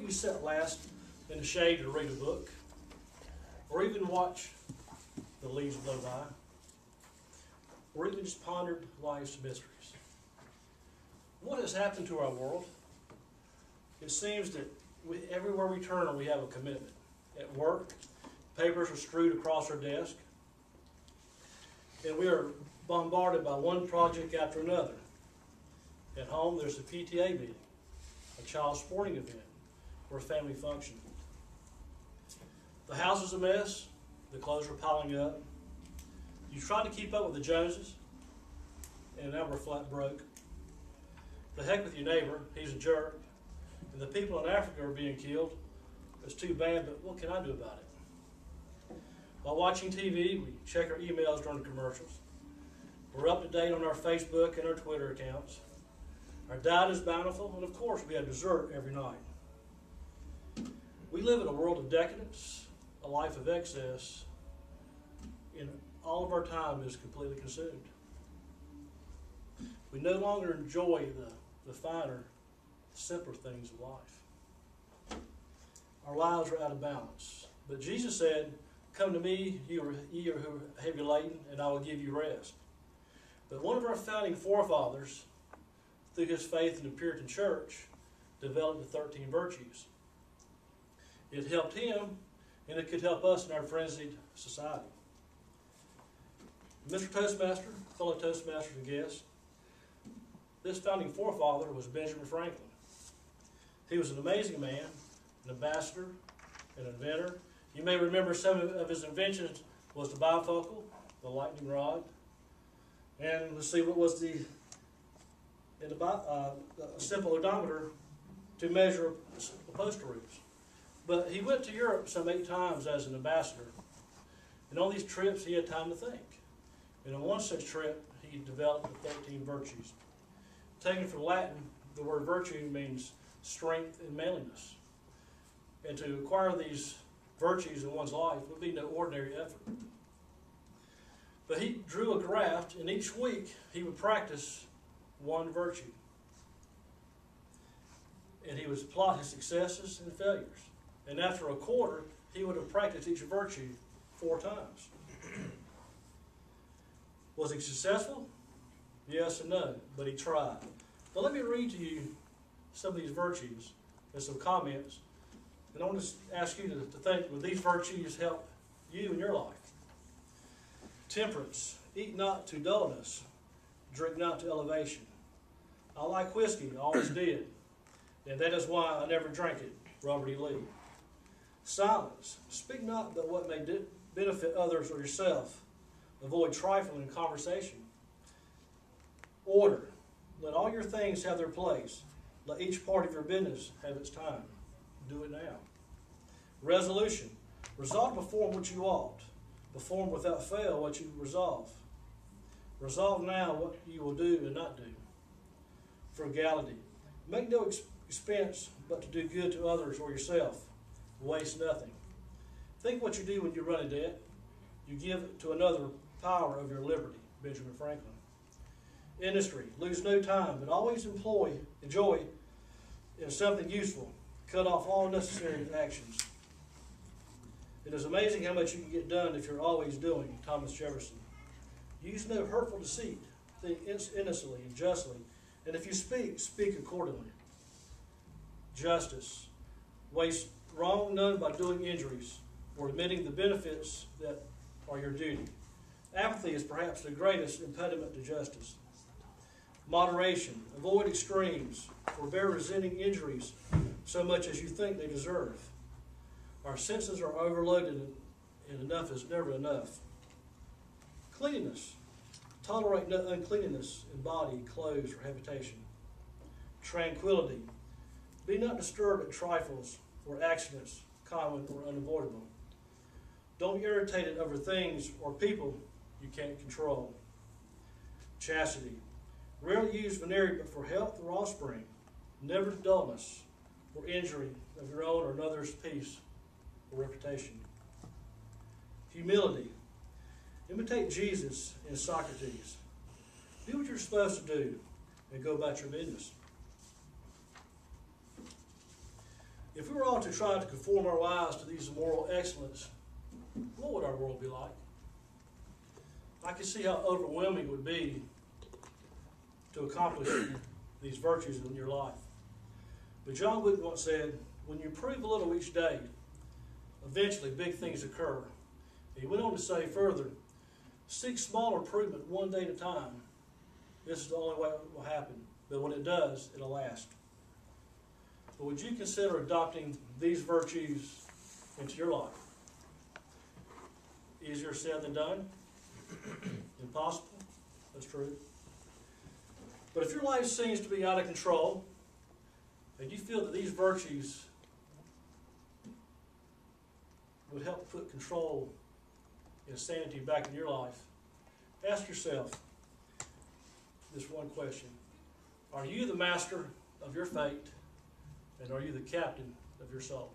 we sit last in the shade to read a book, or even watch the leaves blow by, or even just pondered life's mysteries? What has happened to our world? It seems that everywhere we turn, we have a commitment. At work, papers are strewed across our desk, and we are bombarded by one project after another. At home, there's a PTA meeting, a child sporting event, or a family function. The house is a mess. The clothes are piling up. You try to keep up with the Joneses, and now we're flat broke. The heck with your neighbor, he's a jerk. And the people in Africa are being killed. It's too bad, but what can I do about it? While watching TV, we check our emails during the commercials. We're up to date on our Facebook and our Twitter accounts. Our diet is bountiful, and of course we have dessert every night. We live in a world of decadence, a life of excess, and all of our time is completely consumed. We no longer enjoy the finer, simpler things of life. Our lives are out of balance. But Jesus said, "Come to me, ye who are heavy laden, and I will give you rest." But one of our founding forefathers, through his faith in the Puritan Church, developed the 13 virtues. It helped him, and it could help us in our frenzied society. Mr. Toastmaster, fellow Toastmasters and guests, this founding forefather was Benjamin Franklin. He was an amazing man, an ambassador, an inventor. You may remember some of his inventions was the bifocal, the lightning rod, and let's see, what was a simple odometer to measure the postal routes. But he went to Europe some 8 times as an ambassador, and on these trips he had time to think. And on one such trip, he developed the 13 virtues. Taken from Latin, the word virtue means strength and manliness. And to acquire these virtues in one's life would be no ordinary effort. But he drew a graph, and each week he would practice one virtue. And he would plot his successes and failures. And after a quarter, he would have practiced each virtue 4 times. Was he successful? Yes and no, but he tried. Now let me read to you some of these virtues and some comments. And I want to ask you to think, will these virtues help you in your life? Temperance. Eat not to dullness. Drink not to elevation. I like whiskey, I always did. And that is why I never drank it. Robert E. Lee. Silence. Speak not but what may benefit others or yourself. Avoid trifling in conversation. Order. Let all your things have their place. Let each part of your business have its time. Do it now. Resolution. Resolve to perform what you ought. Perform without fail what you resolve. Resolve now what you will do and not do. Frugality. Make no expense but to do good to others or yourself. Waste nothing. Think what you do when you run a debt. You give to another power of your liberty. Benjamin Franklin. Industry. Lose no time, but always enjoy in something useful. Cut off all necessary actions. It is amazing how much you can get done if you're always doing. Thomas Jefferson. Use no hurtful deceit. Think innocently and justly. And if you speak, speak accordingly. Justice. Waste wrong none by doing injuries or admitting the benefits that are your duty. Apathy is perhaps the greatest impediment to justice. Moderation. Avoid extremes. Forbear resenting injuries so much as you think they deserve. Our senses are overloaded, and enough is never enough. Cleanliness. Tolerate no uncleanness in body, clothes, or habitation. Tranquility. Be not disturbed at trifles or accidents, common or unavoidable. Don't be irritated over things or people you can't control. Chastity. Rarely use veneering but for health or offspring. Never to dullness or injury of your own or another's peace or reputation. Humility. Imitate Jesus and Socrates. Do what you're supposed to do and go about your business. If we were all to try to conform our lives to these moral excellence, what would our world be like? I can see how overwhelming it would be to accomplish these virtues in your life. But John Wooden once said, when you improve a little each day, eventually big things occur. And he went on to say further, seek small improvement one day at a time. This is the only way it will happen. But when it does, it'll last. But would you consider adopting these virtues into your life? Easier said than done? Impossible? That's true. But if your life seems to be out of control, and you feel that these virtues would help put control and sanity back in your life, ask yourself this one question. Are you the master of your fate, and are you the captain of your soul?